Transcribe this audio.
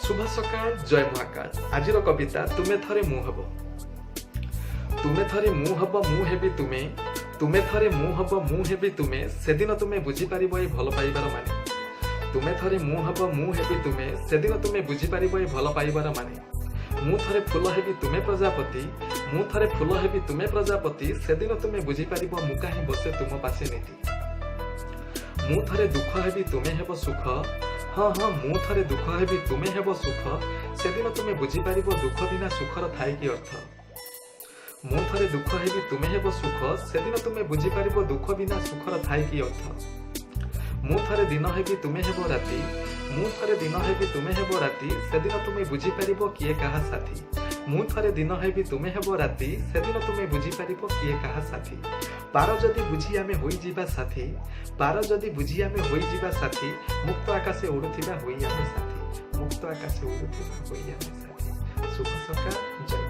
शुभ सकाळ जय महाकाल आजिर कविता तुमे थरे मु हब तुमे थरे मु हब मु हेबी तुमे तुमे थरे मु हब मु हेबी तुमे सेदिन तुमे बुझी पारिबो ए भल पाइबार माने तुमे थरे मु हब मु हेबी तुमे सेदिन तुमे बुझी पारिबो ए भल पाइबार माने मु थरे फूल हेबी तुमे प्रजापति मु थरे फूल हेबी तुमे प्रजापति सेदिन तुमे बुझी पारिबो मु काहे बसे तुम पासे नीति मु थरे दुख हेबी तुमे हेब सुख हाँ हाँ मु थरे दुख हेबी तुमे हेब सुख सेदिन तुमे बुझी पारिबो दुख बिना सुखर थाए कि अर्थ मु थरे दुख हेबी तुमे हेब सुख सेदिन तुमे बुझी पारिबो दुख बिना सुखर थाए कि अर्थ मु थरे दिन हेबी तुमे हेब राति मु थरे दिन हेबी तुमे हेब राति सेदिन तुमे बुझी पारिबो किए काहा साथी मु थरे दिन हेबी तुमे हेब राति सेदिन तुमे बुझी पारिबो किए काहा साथी पार जदि बुझी आमे होई जीवा साथी पार जदि बुझी आमे होई जीवा साथी मुक्त आकाशे उड़ुथिबा होई आमे साथी मुक्त आकाशे उड़ुथिबा होई आमे साथी शुभ सकाळ जय